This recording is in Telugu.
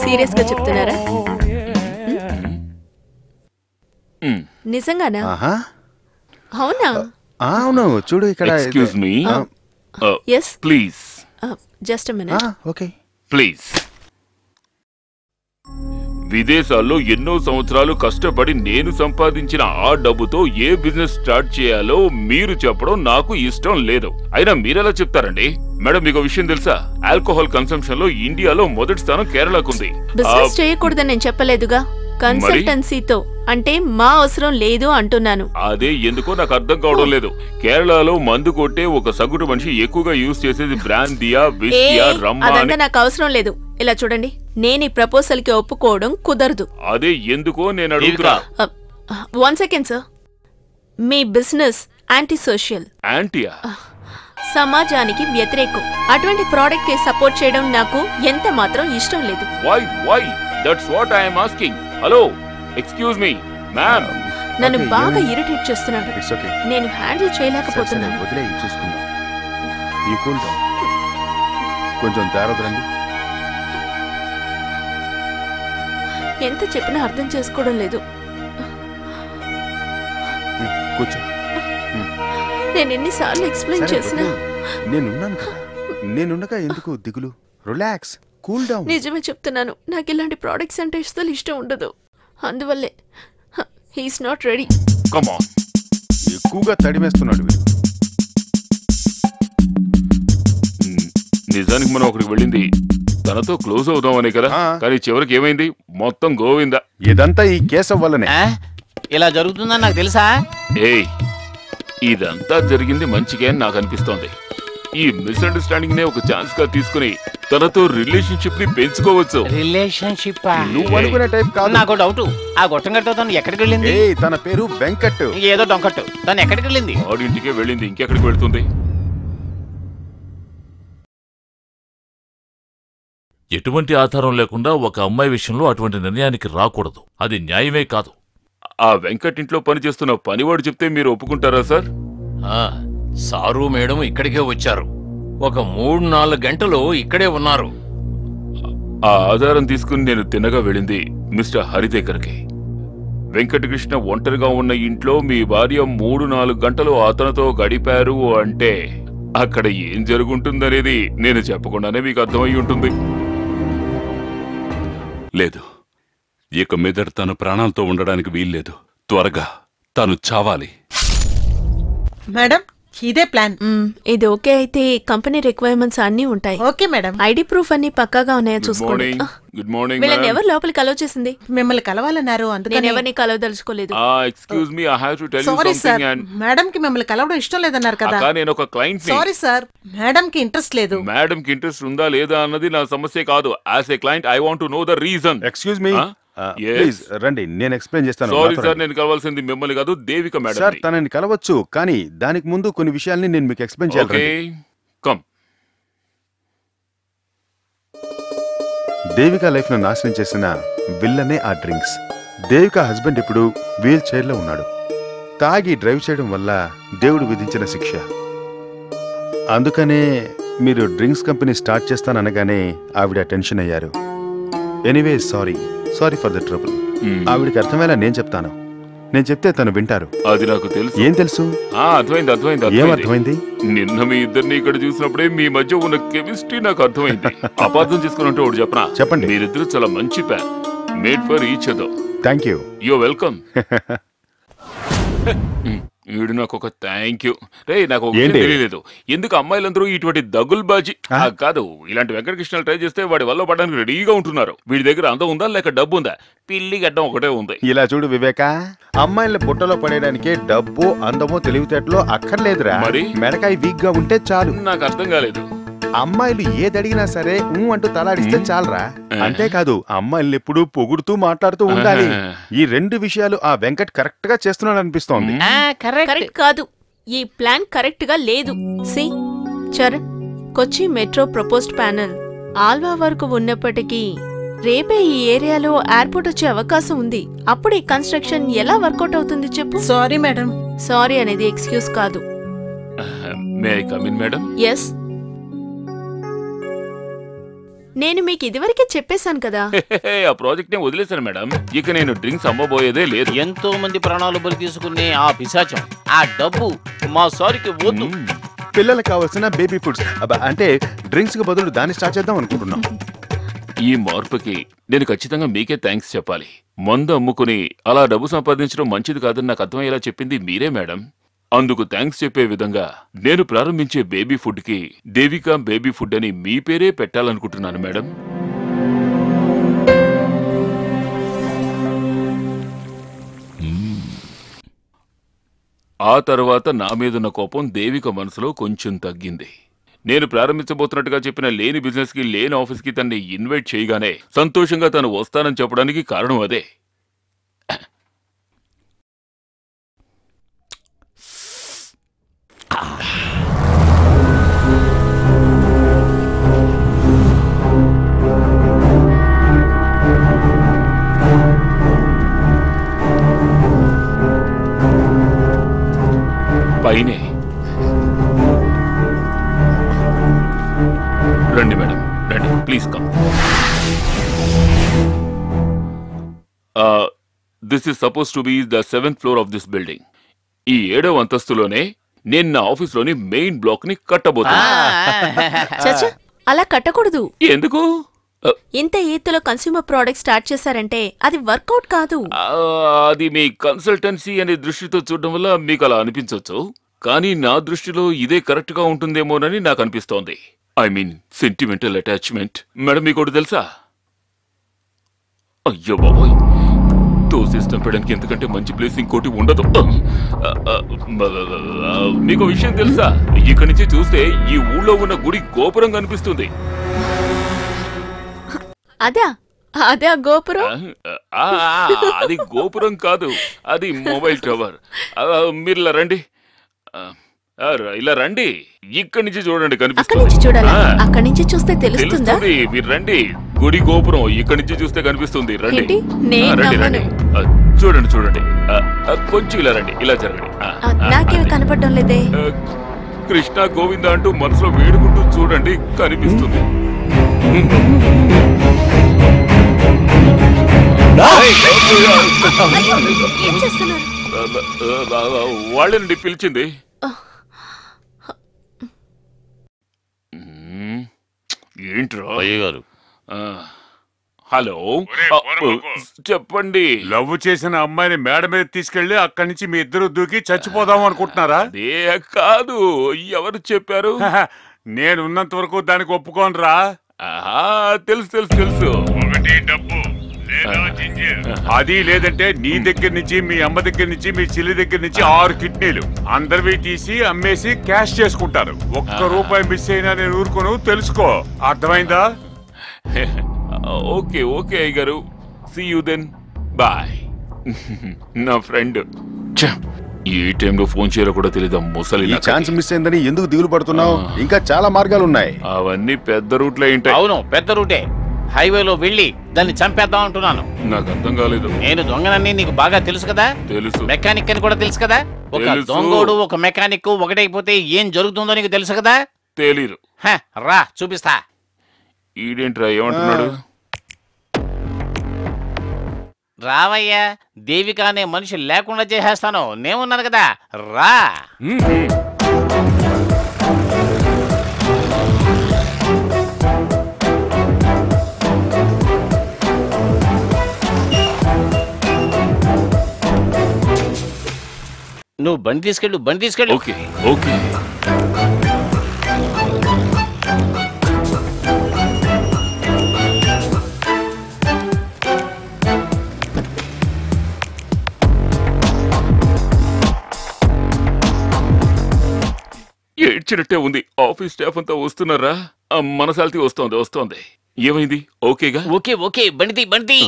సీరియస్ గా చెప్తున్నారా? నిజంగానా? అవునా? అవును, చూడు ఇక్కడ. Excuse me. yes please. just a minute. Okay please. విదేశాల్లో ఎన్నో సంవత్సరాలు కష్టపడి నేను సంపాదించిన ఆ డబ్బుతో ఏ బిజినెస్ స్టార్ట్ చేయాలో మీరు చెప్పడం నాకు ఇష్టం లేదు. అయినా మీరెలా చెప్తారండి? మేడం, మీకు విషయం తెలుసా? ఆల్కహాల్ కన్సంప్షన్ లో ఇండియాలో మొదటి స్థానం కేరళకుంది. బిజినెస్ చేయకూడదని నేను చెప్పలేదుగా. కన్సల్టెన్సీతో అంటే మా అవసరం లేదు అంటున్నాను. అదే ఎందుకో నాకు అర్థం కావడం లేదు. కేరళలో మందు కొట్టే ఒక సగటు మనిషి ఎక్కువగా యూజ్ చేసేది బ్రాందియా, విస్కీయా, రమ్మా. అదంతా నాకు అవసరం లేదు. ఇలా చూడండి, నేను ఈ ప్రపోజల్ కి ఒప్పుకోవడం కుదరదు. అదే ఎందుకో నేను అడుగుతున్నా. 1 సెకండ్ సార్. మీ బిజినెస్ యాంటీ సోషల్. యాంటీయా? సమాజానికి వ్యతిరేకం. అటువంటి ప్రోడక్ట్ కి సపోర్ట్ చేయడం నాకు ఎంత మాత్రం ఇష్టం లేదు. Why that's what I am asking. Hello, excuse me ma'am. నన్ను బాగా ఇరిటేట్ చేస్తున్నాడు. నేను హ్యాండిల్ చేయలేకపోతున్నాను. కొంచెం దారదరండి. ఎంత చెప్పినా అర్థం చేసుకోవడం లేదు. కూర్చో. నేను ఎన్నిసార్లు ఎక్స్ప్లెయిన్ చేసినా. నేనున్నాను కదా, నేనుండగా ఎందుకు దిగులు? Relax, cool down. నిజమే చెప్తున్నాను, నాకు ఇలాంటి ప్రోడక్ట్స్ అంటే ఇష్టం ఉండదు. అందువల్లే he's not ready. Come on. ఎక్కువగా తడిమేస్తున్నాడు వీడు. నిజానికి మనం ఒకరికి వెళ్ళింది తనతో క్లోజ్ అవుదామనే కదా, కానీ చివరికి ఏమైంది? మొత్తం గోవిందా. ఇదంతా ఈ కేసు వల్లనే. ఇలా జరుగుతుందని నాకు తెలుసా? ఏయ్, ఇదంతా జరిగింది మంచిగా అని నాకు అనిపిస్తోంది. ఈ మిస్అండర్స్టాండింగ్ నే ఒక ఛాన్స్ గా తీసుకుని తనతో రిలేషన్షిప్ ని పెంచుకోవచ్చు. రిలేషన్షిప్ నువ్వు అనుకునే టైప్ కాదు. నాకు డౌట్, ఆ గొట్టంగట్టు తను ఎక్కడికి వెళ్ళింది? తన పేరు వెంకట్. ఏదో డొంకట్టు. తను ఎక్కడికి వెళ్ళింది? వాడింటికే వెళ్ళింది, ఇంకెక్కడికి వెళ్తుంది? ఎటువంటి ఆధారం లేకుండా ఒక అమ్మాయి విషయంలో అటువంటి నిర్ణయానికి రాకూడదు. అది న్యాయమే కాదు. ఆ వెంకట్ ఇంట్లో పనిచేస్తున్న పనివాడు చెప్తే మీరు ఒప్పుకుంటారా సార్? సారు మేడం ఇక్కడికే వచ్చారు. ఒక 3-4 గంటలు ఇక్కడే ఉన్నారు. ఆ ఆధారం తీసుకుని నేను తిన్నగా వెళ్ళింది మిస్టర్ హరి దగ్గరికి. వెంకటకృష్ణ ఒంటరిగా ఉన్న ఇంట్లో మీ భార్య 3-4 గంటలు అతనితో గడిపారు అంటే అక్కడ ఏం జరుగుంటుందనేది నేను చెప్పకుండానే మీకు అర్థమై ఉంటుంది. లేదు, ఇక మీదట తను ప్రాణాలతో ఉండడానికి వీల్లేదు. త్వరగా తను చావాలి. మేడం, ఇదే ప్లాన్. ఇది ఓకే అయితే కంపెనీ రిక్వైర్మెంట్స్ అన్ని ఉంటాయి. Okay madam. ఐడి ప్రూఫ్ అన్ని పక్కాగా ఉన్నాయో చూసుకోండి. Good morning. వీళ్ళని ఎవరు లోపలికి అలౌ చేసింది? మిమ్మల్ని కలవాలన్నారు, అందుకని నేను ఎవరిని కలవదలుచుకోలేదు. Excuse me, I have to tell you sorry sir, something. And madam కి మిమ్మల్ని కలవడం ఇష్టం లేదన్నారు కదా. నేను ఒక క్లయింట్ ని. సారీ సార్, మేడం కి ఇంట్రెస్ట్ లేదు. మేడం కి ఇంట్రెస్ట్ ఉందా లేదా అన్నది నా సమస్య కాదు. As a client I want to know the reason. Excuse me, please రండి, నేను ఎక్స్ప్లెయిన్ చేస్తాను. సారీ సార్, నేను కలవాల్సింది మిమ్మల్ని కాదు, దేవిక మేడం. సార్, తనని కలవచ్చు, కానీ దానికి ముందు కొన్ని విషయాల్ని నేను మీకు ఎక్స్ప్లెయిన్ చేయాలి. Okay, come. దేవిక లైఫ్ ను నాశనం చేసిన విల్లనే ఆ డ్రింక్స్. దేవిక హస్బెండ్ ఇప్పుడు వీల్ చైర్ లో ఉన్నాడు. తాగి డ్రైవ్ చేయడం వల్ల దేవుడు విధించిన శిక్ష. అందుకనే మీరు డ్రింక్స్ కంపెనీ స్టార్ట్ చేస్తాననగానే ఆవిడ టెన్షన్ అయ్యారు. Anyway, sorry for the trouble. ఆవిడికి అర్థమయ్యేలా నేను చెప్తాను. నేను చెప్తే తను వింటారు. అది నాకు తెలుసు. ఏం తెలుసు? అర్థమైంది. ఏం అర్థమైంది? నిన్న మీ ఇద్దరిని ఇక్కడ చూసినప్పుడే మీ మధ్య ఉన్న కెమిస్ట్రీ నాకు అర్థమైంది. అపార్థం చేసుకున్నట్టు ఒకటి చెప్పనా? చెప్పండి. మీరిద్దరు చాలా మంచి pan, made for each other. Thank you. You welcome. వీడు నాకు ఒక థ్యాంక్ యూ. రే, నాకు తెలియలేదు ఎందుకు అమ్మాయిలందరూ ఇటువంటి దగుల్ బాజీ కాదు, ఇలాంటి వెంకటకృష్ణ ట్రై చేస్తే వాడి వల్ల పడడానికి రెడీగా ఉంటున్నారు. వీడి దగ్గర అందం ఉందా లేక డబ్బు ఉందా? పిల్లి గడ్డం ఒకటే ఉంది. ఇలా చూడు వివేక, అమ్మాయిల్ని బుట్టలో పడేయడానికి డబ్బు, అందమో, తెలివితేటలో అక్కర్లేదురా. మరి మెడకాయ వీక్ గా ఉంటే చాలు. నాకు అర్థం కాలేదు. అమ్మాయిలు ఏదడిగినా సరే అంటూ తలాడిస్తే చాలరా. అంతేకాదు, అమ్మాయిల్ని ఎప్పుడు పొగుడుతూ మాట్లాడుతూ ఉండాలి. ఈ 2 విషయాలు ఆ వెంకట్ కరెక్ట్ గా చేస్తున్నాడు అనిపిస్తోంది. కరెక్ట్ కాదు, ఈ ప్లాన్ కరెక్ట్ గా లేదు. సి చరణ్, కొచ్చి మెట్రో ప్రపోజ్డ్ ప్యానెల్ ఆల్వా వరకు ఉన్నప్పటికీ రేపే ఈ ఏరియాలో ఎయిర్పోర్ట్ వచ్చే అవకాశం ఉంది. అప్పుడు ఈ కన్స్ట్రక్షన్ ఎలా వర్కౌట్ అవుతుంది చెప్పు? Sorry madam. సారీ అనేది ఎక్స్క్యూజ్ కాదు. May I come in madam? Yes. నేను మీకు ఇదివరకే చెప్పేశాను కదా. ఆ ప్రాజెక్ట్ నే వదిలేశాను మేడం. ఇక నేను డ్రింక్స్ అమ్మబోయేదే లేదు. ఎంతో మంది ప్రాణాలు బలి తీసుకునే ఆ పిశాచం, ఆ డబ్బు మా సారికి వద్దు. పిల్లలకు కావాల్సిన బేబీ ఫుడ్స్ అంటే డ్రింక్స్ కి బదులు దాన్ని స్టార్ట్ చేద్దాం అనుకుంటున్నాం. ఈ మార్పుకి నేను ఖచ్చితంగా మీకే థ్యాంక్స్ చెప్పాలి. మందు అమ్ముకుని అలా డబ్బు సంపాదించడం మంచిది కాదని నాకు అర్థమయ్యేలా చెప్పింది మీరే మేడం. అందుకు థ్యాంక్స్ చెప్పే విధంగా నేను ప్రారంభించే బేబీ ఫుడ్ కి దేవికా బేబీ ఫుడ్ అని మీ పేరే పెట్టాలనుకుంటున్నాను మేడం. ఆ తర్వాత నా మీదున్న కోపం దేవిక మనసులో కొంచెం తగ్గింది. నేను ప్రారంభించబోతున్నట్టుగా చెప్పిన లేని బిజినెస్ కి లేని ఆఫీస్ కి తన్ని ఇన్వైట్ చేయగానే సంతోషంగా తను వస్తానని చెప్పడానికి కారణం అదే. పైనే రండి మేడం, రండి please come. This is suppose to be the 7th floor of this building. ఈ 7వ అంతస్తులోనే నేను నా ఆఫీస్లోని మెయిన్ బ్లాక్ ని కట్టబోతున్నా. చచ్చా, అలా కట్టకూడదు. ఎందుకు? ఇంత ఎత్తులో కన్స్యూమర్ ప్రోడక్ట్ స్టార్ట్ చేశారంటే అది వర్కౌట్ కాదు. అది మీ కన్సల్టెన్సీ అనే దృష్టితో చూడడం వల్ల మీకు అలా అనిపించవచ్చు, కానీ నా దృష్టిలో ఇదే కరెక్ట్ గా ఉంటుందేమోనని నాకు అనిపిస్తోంది. I mean sentimental attachment. Madam మీకు తెలుసా? అయ్యో బాబోయ్, తోసేసి చంపడానికి ఎందుకంటే మంచి ప్లేస్ ఇంకోటి ఉండదు. మీకు విషయం తెలుసా? ఇక్కడి నుంచి చూస్తే ఈ ఊళ్ళో ఉన్న గుడి గోపురం కనిపిస్తుంది. అదే అదే గోపురం. అది గోపురం కాదు, అది మొబైల్ టవర్. మీరు ఇలా రండి, ఇలా రండి. ఇక్కడి నుంచి చూడండి, కనిపిస్తుంది. అక్కడి నుంచి చూస్తే తెలుస్తుందా? మీరు రండి, గుడి గోపురం ఇక్కడి నుంచి చూస్తే కనిపిస్తుంది. రండి రండి రండి, చూడండి చూడండి. కొంచెం ఇలా రండి, ఇలా జరగండి. నాకేమి కనపడడం లేదే. కృష్ణ గోవింద అంటూ మనసులో వేడుకుంటూ చూడండి, కనిపిస్తుంది. వాళ్ళని పిలిచింది. ఏంట్రా అయ్యగారు? హలో, చెప్పండి. లవ్ చేసిన అమ్మాయిని మేడ మీద తీసుకెళ్లి అక్కడి నుంచి మీ ఇద్దరు దూకి చచ్చిపోదాం అనుకుంటున్నారా? అదే కాదు, ఎవరు చెప్పారు? నేను ఉన్నంత వరకు దానికి ఒప్పుకోనరా. తెలుసు తెలుసు తెలుసు. ఒకటి డబ్బు, అది లేదంటే నీ దగ్గర నుంచి, మీ అమ్మ దగ్గర నుంచి, మీ చెల్లి దగ్గర నుంచి 6 కిడ్నీలు అందరివి తీసి అమ్మేసి క్యాష్ చేసుకుంటారు. ఒక్క రూపాయి మిస్ అయినా నేను ఊరుకోను, తెలుసుకో. అర్థమైందా? ఓకే ఓకే అయ్యగారు, సీ యూ దెన్, బాయ్. నా ఫ్రెండ్ ఏ టైంలో ఫోన్ చేయాలో కూడా తెలీదు. ముసలి ఛాన్స్ మిస్ అయిందని ఎందుకు దిగులు పడుతున్నావు? ఇంకా చాలా మార్గాలు ఉన్నాయి. అవన్నీ పెద్ద రూట్లో ఏంటి? అవును, పెద్ద రూటే. హైవేలో వెళ్ళి దాన్ని చంపేద్దాం అంటున్నాను. నాకు అర్థం కాలేదు. నేను దొంగనని నీకు బాగా తెలుసు కదా. తెలుసు. మెకానిక్ అని కూడా తెలుసు కదా. ఒక దొంగోడు ఒక మెకానిక్ ఒకటైపోతే ఏం జరుగుతుందో నీకు తెలుసు కదా. తెలీదు. రా చూపిస్తా. ఈడేంట్రా ఏమంటున్నాడు? రావయ్యా, దేవిక అనే మనిషి లేకుండా చేసేస్తాను. నేనున్నాను కదా, రా. నువ్వు బండి తీసుకెళ్ళు, బండి తీసుకెళ్ళు. Okay okay. ఏడ్చినట్టే ఉంది. ఆఫీస్ స్టాఫ్ అంతా వస్తున్నారా? మనసాల్తీ వస్తోంది. ఏమైంది? ఓకేగా? ఓకే ఓకే, బండి బండి.